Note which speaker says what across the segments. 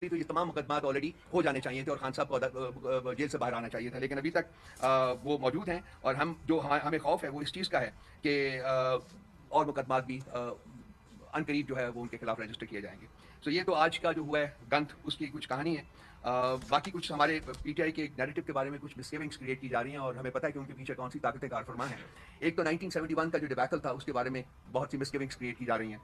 Speaker 1: تو یہ تمام مقدمات آلریڈی ہو جانے چاہیے تھے اور خان صاحب کو جیل سے باہر آنا چاہیے تھا، لیکن ابھی تک وہ موجود ہیں، اور ہمیں خوف ہے وہ اس چیز کا ہے کہ اور مقدمات بھی عنقریب جو ہے وہ ان کے خلاف رجسٹر کیے جائیں گے. سو یہ تو آج کا جو ہوا ہے گنت، اس کی کچھ کہانی ہے. باقی کچھ ہمارے پی ٹی آئی کے نیریٹو کے بارے میں کچھ مسگیونگس کریٹ کی جا رہی ہیں، اور ہمیں پتہ ہے کہ ان کے پیچھے کون سی طاقتیں کار فرما ہیں. ایک تو 1971 کا جو ڈیبیکل تھا اس کے بارے میں بہت سی مسگیونگس کریٹ کی جا رہی ہیں.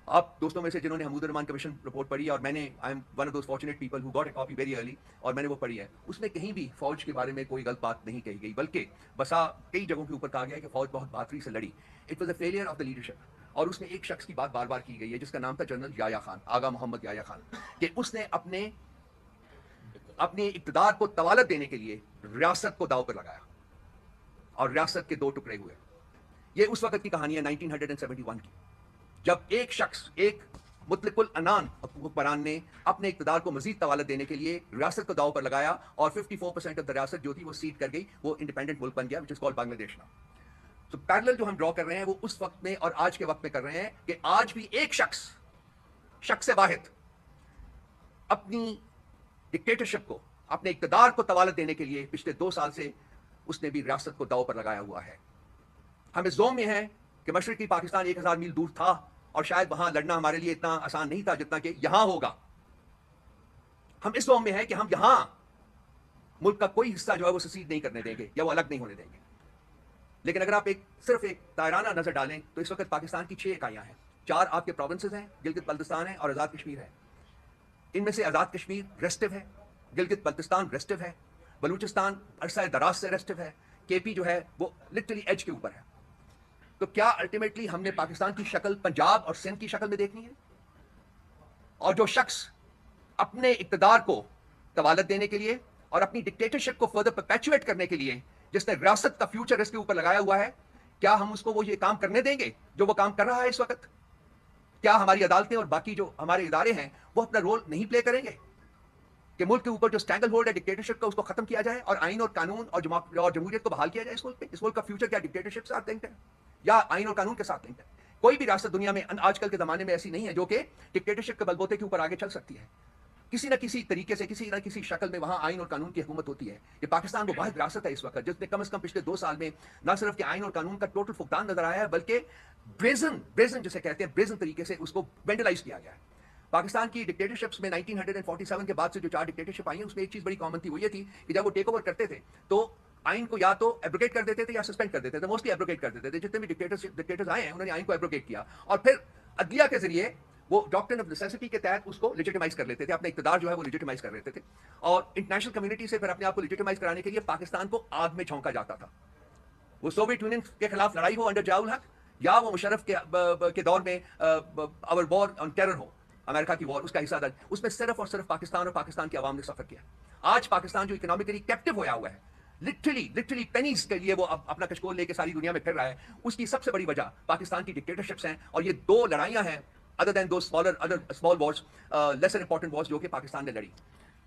Speaker 1: آپ دوستوں میں سے جنہوں نے حمود الرحمان کمیشن رپورٹ پڑھی، اور میں نے I am one of those fortunate people who got a copy very early, اور میں نے وہ پڑھی ہے، اس میں کہیں بھی فوج کے بارے میں کوئی غلط بات نہیں کہی گئی، بلکہ بسا کئی جگہوں کے اوپر کہا گیا کہ فوج بہت بہادری سے لڑی. It was a failure of the leadership. اور اس میں ایک شخص کی بات بار بار کی گئی ہے جس کا نام تھا جنرل یحییٰ خان، آغا محمد یحییٰ خان، کہ اس نے اپنے اقتدار کو طوالت دینے کے لیے ریاست کو داؤ پر لگایا اور ریاست کے دو ٹکڑے ہوئے. یہ اس وقت کی کہانی ہے 1971 کی، جب ایک شخص، ایک مطلق العنان حکمران نے اپنے اقتدار کو مزید طوالت دینے کے لیے ریاست کو داؤ پر لگایا، اور 54% آف دا ریاست جو تھی وہ سیٹ کر گئی، وہ انڈیپینڈنٹ ملک بن گیا وچ از کالڈ بنگلہ دیش ناؤ. تو پیرلل جو ہم ڈرا کر رہے ہیں وہ اس وقت میں اور آج کے وقت میں کر رہے ہیں کہ آج بھی ایک شخص واحد اپنی ڈکٹیٹرشپ کو، اپنے اقتدار کو طوالت دینے کے لیے پچھلے 2 سال سے اس نے بھی ریاست کو داؤ پر لگایا ہوا ہے. ہمیں زوم میں ہے کہ مشرقی پاکستان 1000 میل دور تھا، اور شاید وہاں لڑنا ہمارے لیے اتنا آسان نہیں تھا جتنا کہ یہاں ہوگا. ہم اس زوم میں ہے کہ ہم یہاں ملک کا کوئی حصہ جو ہے وہ سیسیڈ نہیں کرنے دیں گے یا وہ الگ نہیں ہونے دیں گے. لیکن اگر آپ صرف ایک دائرانہ نظر ڈالیں تو اس وقت پاکستان کی 6 اکائیاں ہیں. 4 آپ کے پروونسز ہیں، گلگت بلتستان ہے اور آزاد کشمیر ہے. ان میں سے آزاد کشمیر ریسٹو ہے، گلگت بلتستان ریسٹو ہے، بلوچستان عرصہ دراز سے ریسٹو ہے، کے پی جو ہے وہ لٹرلی ایج کے اوپر ہے. تو کیا الٹیمیٹلی ہم نے پاکستان کی شکل پنجاب اور سندھ کی شکل میں دیکھنی ہے؟ اور جو شخص اپنے اقتدار کو طوالت دینے کے لیے اور اپنی ڈکٹیٹرشپ کو فردر پرپیچویٹ کرنے کے لیے جس نے ریاست کا فیوچر اس کے اوپر لگایا ہوا ہے، کیا ہم اس کو وہ یہ کام کرنے دیں گے جو وہ کام کر رہا ہے اس وقت؟ کیا ہماری عدالتیں اور باقی جو ہمارے ادارے ہیں وہ اپنا رول نہیں پلے کریں گے کہ ملک کے اوپر جو اسٹینگل ہولڈ ہے ڈکٹیٹرشپ کا اس کو ختم کیا جائے اور آئین اور قانون اور جمہوریت کو بحال کیا جائے اس ملک میں؟ اس ملک کا فیوچر کیا ڈکٹیٹرشپ کے ساتھ لنکڈ ہے یا آئین اور قانون کے ساتھ لنکڈ ہے؟ کوئی بھی ریاست دنیا میں آج کل کے زمانے میں ایسی نہیں ہے جو کہ ڈکٹیٹرشپ کے بلبوتے کے اوپر آگے چل سکتی ہے. کسی نہ کسی طریقے سے، کسی نہ کسی شکل میں وہاں آئین اور قانون کی حکومت ہوتی ہے. یہ پاکستان وہ واحد ریاست ہے اس وقت جس نے کم از کم پچھلے 2 سال میں نہ صرف کہ آئین اور قانون کا ٹوٹل فقدان نظر آیا ہے، بلکہ بریزن جسے کہتے ہیں، بریزن طریقے سے اس کو وینڈلائز کیا گیا ہے. پاکستان کی ڈکٹیٹرشپس میں 1947 کے بعد سے جو 4 ڈکٹیٹرشپ آئی ہیں اس میں ایک چیز بڑی کامن تھی، وہ یہ تھی کہ جب وہ ٹیک اوور کرتے تھے تو آئین کو یا تو ایبروگیٹ کر دیتے تھے یا سسپینڈ کر دیتے تھے. موسٹلی ایبروگیٹ کر دیتے تھے. جتنے بھی ڈکٹیٹرز آئے ہیں انہوں نے آئین کو ایبروگیٹ کیا اور پھر عدلیہ کے ذریعے وہ ڈاکٹرن آف نیسیسٹی کے تحت اس کو لیجیٹیمائز کر لیتے تھے، اپنے اقتدار جو ہے وہ لیجیٹیمائز کر لیتے تھے. اور انٹرنیشنل کمیونٹی سے پھر اپنے آپ کو لیجیٹیمائز کرانے کے لیے پاکستان کو آگ میں جھونکا جاتا تھا. وہ سوویت یونین کے خلاف لڑائی ہو انڈر ضیاء الحق، یا وہ مشرف کے دور میں اور وار آن ٹیرر ہو، امریکہ کی وار، اس کا حصہ تھا. اس میں صرف اور صرف پاکستان اور پاکستان کی عوام نے سفر کیا. آج پاکستان جو اکنامکلی کیپٹو ہویا ہوا ہے، لٹرلی پینیز کے لیے وہ اپنا کشکول لے کے ساری دنیا میں پھر رہا ہے، اس کی سب سے بڑی وجہ پاکستان کی ڈکٹیٹرشپس ہیں. اور یہ 2 لڑائیاں ہیں other than those small wars, lesser important wars جو کہ پاکستان نے لڑی.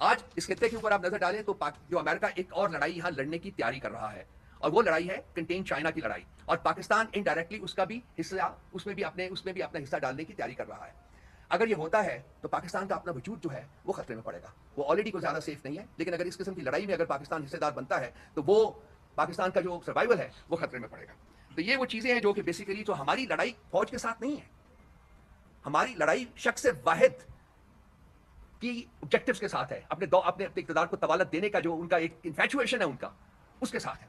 Speaker 1: آج اس خطے کے اوپر آپ نظر ڈالیں تو جو امریکہ ایک اور لڑائی یہاں لڑنے کی تیاری کر رہا ہے، اور وہ لڑائی ہے کنٹین چائنا کی لڑائی. اور پاکستان انڈائریکٹلی اس کا بھی حصہ، اس میں بھی اپنا حصہ ڈالنے کی تیاری کر رہا ہے. اگر یہ ہوتا ہے تو پاکستان کا اپنا وجود جو ہے وہ خطرے میں پڑے گا. وہ آلریڈی کوئی زیادہ سیف نہیں ہے، لیکن اگر اس قسم کی لڑائی میں اگر پاکستان حصے دار بنتا ہے تو وہ پاکستان کا جو سروائیول ہے وہ خطرے میں پڑے گا. تو یہ وہ چیزیں ہیں جو کہ بیسیکلی تو ہماری لڑائی فوج کے ساتھ نہیں ہے، ہماری لڑائی شخص واحد کی آبجیکٹیوز کے ساتھ ہے، اپنے اقتدار کو طوالت دینے کا جو ان کا ایک انفیچویشن ہے ان کا، اس کے ساتھ ہے.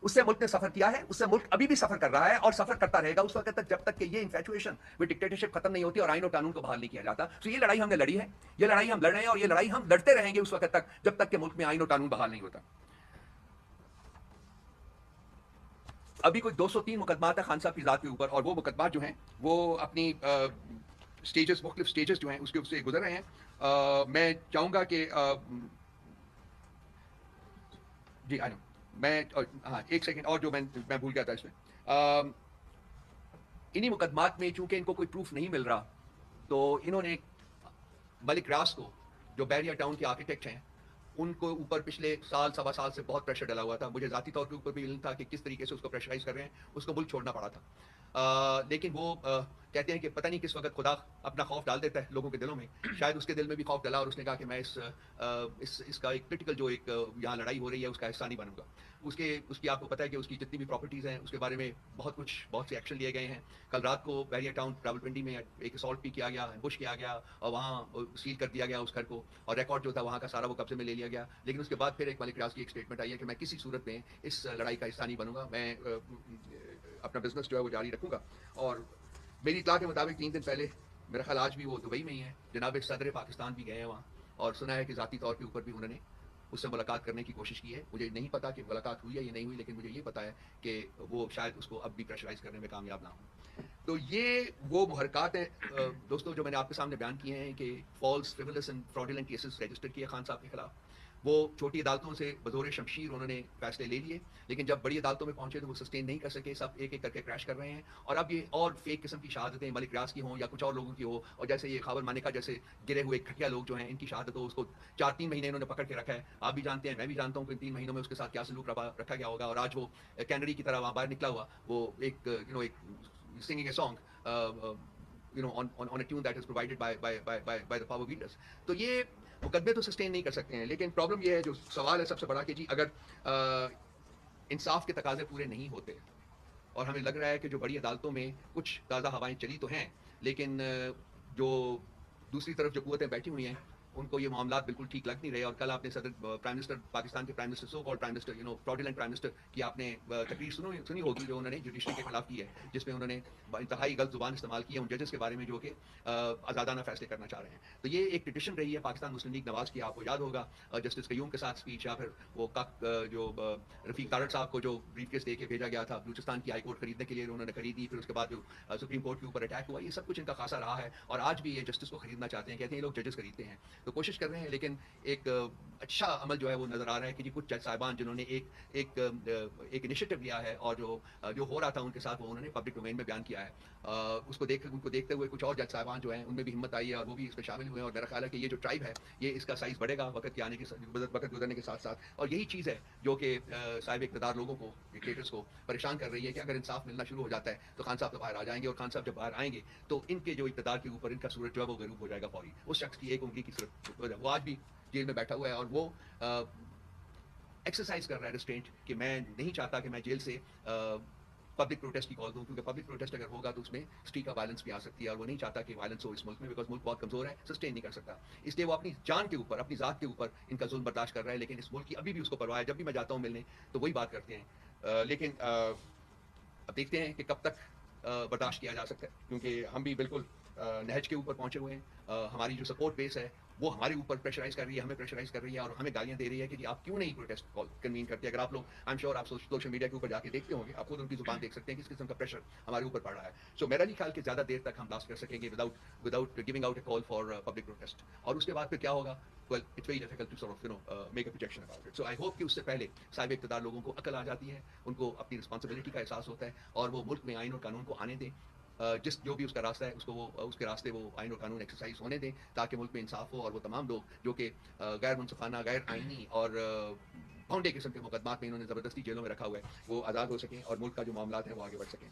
Speaker 1: اس سے ملک نے سفر کیا ہے، اس سے ملک ابھی بھی سفر کر رہا ہے اور سفر کرتا رہے گا اس وقت تک جب تک کہ یہ انفیچویشن وہ ڈکٹیٹرشپ ختم نہیں ہوتی اور آئین اور قانون کو بحال نہیں کیا جاتا. تو یہ لڑائی ہم نے لڑی ہے، یہ لڑائی ہم لڑ رہے ہیں، اور یہ لڑائی ہم لڑتے رہیں گے اس وقت تک جب تک کہ ملک میں آئین اور قانون بحال نہیں ہوتا. ابھی کوئی 203 مقدمات ہیں خان صاحب کی ذات کے اوپر، اور وہ مقدمات جو ہیں وہ اپنی مختلف سٹیجز جو ہیں اس کے سے گزر رہے ہیں. میں چاہوں گا کہ جی میں ہاں ایک سیکنڈ اور جو میں بھول گیا تھا اس میں، انہی مقدمات میں چونکہ ان کو کوئی پروف نہیں مل رہا تو انہوں نے ملک ریاض کو، جو بحریہ ٹاؤن کے آرکیٹیکٹ ہیں، ان کو اوپر پچھلے سوا سال سے بہت پریشر ڈلا ہوا تھا. مجھے ذاتی طور کے اوپر بھی علم تھا کہ کس طریقے سے اس کو پریشرائز کر رہے ہیں، اس کو ملک چھوڑنا پڑا تھا. لیکن وہ کہتے ہیں کہ پتہ نہیں کس وقت خدا اپنا خوف ڈال دیتا ہے لوگوں کے دلوں میں. شاید اس کے دل میں بھی خوف ڈلا اور اس نے کہا کہ میں اس کا ایک پولیٹیکل جو ایک یہاں لڑائی ہو رہی ہے اس کا حصہ نہیں بنوں گا. اس کی آپ کو پتہ ہے کہ اس کی جتنی بھی پراپرٹیز ہیں اس کے بارے میں بہت سے ایکشن لیے گئے ہیں. کل رات کو بیریا ٹاؤن راولپنڈی میں ایک اسالٹ بھی کیا گیا, بش کیا گیا, اور وہاں سیل کر دیا گیا اس گھر کو, اور ریکارڈ جو تھا وہاں کا سارا وہ قبضے میں لے لیا گیا. لیکن اس کے بعد پھر ایک ملک ریاض کی ایک اسٹیٹمنٹ آئی ہے کہ میں کسی صورت میں اس لڑائی کا حصہ نہیں بنوں گا, میں اپنا بزنس جو ہے وہ جاری رکھوں گا. اور میری اطلاع کے مطابق 3 دن پہلے میرا خیال آج بھی وہ دبئی میں ہی ہیں, جناب صدر پاکستان بھی گئے ہیں وہاں, اور سنا ہے کہ ذاتی طور کے اوپر بھی انہوں نے اس سے ملاقات کرنے کی کوشش کی ہے. مجھے نہیں پتا کہ ملاقات ہوئی ہے یا نہیں ہوئی, لیکن مجھے یہ پتا ہے کہ وہ شاید اس کو اب بھی پریشرائز کرنے میں کامیاب نہ ہوں. تو یہ وہ محرکات ہیں دوستوں جو میں نے آپ کے سامنے بیان کیے ہیں کہ فالس فریولس اینڈ فراڈولنٹ کیسز رجسٹر کیے خان صاحب کے خلاف. وہ چھوٹی عدالتوں سے بزور شمشیر انہوں نے فیصلے لے لیے, لیکن جب بڑی عدالتوں میں پہنچے تو وہ سسٹین نہیں کر سکے, سب ایک ایک کر کے کریش کر رہے ہیں. اور اب یہ اور فیک قسم کی شہادتیں ملک ریاض کی ہوں یا کچھ اور لوگوں کی ہو, اور جیسے یہ خاور مانیکا جیسے گرے ہوئے گھٹیا لوگ جو ہیں ان کی شہادت ہو, اس کو 4-3 مہینے انہوں نے پکڑ کے رکھا ہے. آپ بھی جانتے ہیں, میں بھی جانتا ہوں کہ 3 مہینوں میں اس کے ساتھ کیا سلوک رکھا گیا ہوگا, اور آج وہ کینری کی طرح وہاں باہر نکلا ہوا, وہ ایک singing a song on a tune that is provided by the power beaters. تو یہ مقدمے تو سسٹین نہیں کر سکتے ہیں, لیکن پرابلم یہ ہے, جو سوال ہے سب سے بڑا کہ جی اگر انصاف کے تقاضے پورے نہیں ہوتے, اور ہمیں لگ رہا ہے کہ جو بڑی عدالتوں میں کچھ تازہ ہوائیں چلی تو ہیں, لیکن جو دوسری طرف جو قوتیں بیٹھی ہوئی ہیں ان کو یہ معاملات بالکل ٹھیک لگ نہیں رہے. اور کل آپ نے صدر پرائم منسٹر پاکستان کے prime minister so called prime minister fraudulent prime minister کی آپ نے تقریر سنی ہوگی جو انہوں نے جوڈیشری کے خلاف کی ہے, جس میں انہوں نے انتہائی غلط زبان استعمال کی ہے ان ججز کے بارے میں جو کہ آزادانہ فیصلے کرنا چاہ رہے ہیں. تو یہ ایک ٹریڈیشن رہی ہے پاکستان مسلم لیگ نواز کی, آپ کو یاد ہوگا جسٹس قیوم کے ساتھ اسپیچ, یا پھر وہ جو رفیق تارڑ صاحب کو جو بریف کیس دے کے بھیجا گیا تھا بلوچستان کی ہائی کورٹ خریدنے کے لیے, انہوں نے خریدی, پھر اس کے بعد جو سپریم کورٹ کے اوپر اٹیک ہوا, یہ سب کچھ ان کا خاصا رہا ہے. اور آج بھی یہ جسٹس کو خریدنا چاہتے ہیں, کہتے ہیں یہ لوگ ججز خریدتے ہیں, تو کوشش کر رہے ہیں. لیکن ایک اچھا عمل جو ہے وہ نظر آ رہا ہے کہ جی کچھ جج صاحبان جنہوں نے ایک انیشیٹو لیا ہے, اور جو ہو رہا تھا ان کے ساتھ وہ انہوں نے پبلک ڈومین میں بیان کیا ہے, اس کو دیکھتے ہوئے کچھ اور جج صاحبان جو ہیں ان میں بھی ہمت آئی ہے, اور وہ بھی اس میں شامل ہوئے ہیں. اور میرا خیال ہے کہ یہ جو ٹرائب ہے یہ اس کا سائز بڑھے گا وقت گزرنے کے ساتھ ساتھ. اور یہی چیز ہے جو کہ صاحب اقتدار لوگوں کو, ڈکٹیٹرز کو پریشان کر رہی ہے کہ اگر انصاف ملنا شروع ہو جاتا ہے تو خان صاحب تو باہر آ جائیں گے, اور خان صاحب جب باہر آئیں گے تو ان کے جو اقتدار کے اوپر ان کا سورج جو ہے وہ غروب ہو جائے گا فوری. اس شخص کی ایک انگلی کی صرف وہ آج بھی جیل میں بیٹھا ہوا ہے, اور وہ ایکسرسائز کر رہا ہے ریسٹرینٹ کہ میں نہیں چاہتا کہ میں جیل سے پبلک پروٹیسٹ کی کال دوں, کیونکہ پبلک پروٹیسٹ اگر ہوگا تو اس میں اسٹریٹ آف وائلنس بھی آ سکتی ہے, اور وہ نہیں چاہتا کہ وائلنس ہو اس ملک میں, بیکاز ملک بہت کمزور ہے, سسٹین نہیں کر سکتا. اس لیے وہ اپنی جان کے اوپر, اپنی ذات کے اوپر ان کا ظلم برداشت کر رہا ہے. لیکن اس ملک کی ابھی بھی اس کو پرواہ ہے. جب بھی میں جاتا ہوں ملنے تو وہی بات کرتے ہیں, لیکن اب دیکھتے ہیں کہ کب تک برداشت کیا جا سکتا ہے, کیونکہ ہم بھی بالکل نہج کے اوپر پہنچے ہوئے ہیں. ہماری جو سپورٹ بیس ہے وہ ہمارے اوپر پریشرائز کر رہی ہے, ہمیں پریشرائز کر رہی ہے, اور ہمیں گالیاں دے رہی ہے کہ جی آپ کیوں نہیں پروٹیسٹ کال کنوین کرتے. اگر آپ لوگ آئی ایم شیور آپ سوشل میڈیا کے اوپر جا کے دیکھتے ہوں گے, آپ خود ان کی زبان دیکھ سکتے ہیں کس قسم کا پریشر ہمارے اوپر پڑ رہا ہے. سو میرا نہیں خیال کہ زیادہ دیر تک ہم لاسٹ کر سکیں گے without giving out a call for public protest. اور اس کے بعد پھر کیا ہوگا, well it's very difficult to sort of make a projection about it. So I hope کہ اس سے پہلے صاحب اقتدار لوگوں کو عقل آ جاتی ہے, ان کو اپنی رسپانسبلٹی کا احساس ہوتا ہے, اور وہ ملک میں آئین اور قانون کو آنے دیں. جو بھی اس کا راستہ ہے اس کو وہ اس کے راستے وہ آئین اور قانون ایکسرسائز ہونے دیں, تاکہ ملک میں انصاف ہو, اور وہ تمام لوگ جو کہ غیر منصفانہ, غیر آئینی اور بھونڈے قسم کے مقدمات میں انہوں نے زبردستی جیلوں میں رکھا ہوا ہے وہ آزاد ہو سکیں, اور ملک کا جو معاملات ہیں وہ آگے بڑھ سکیں.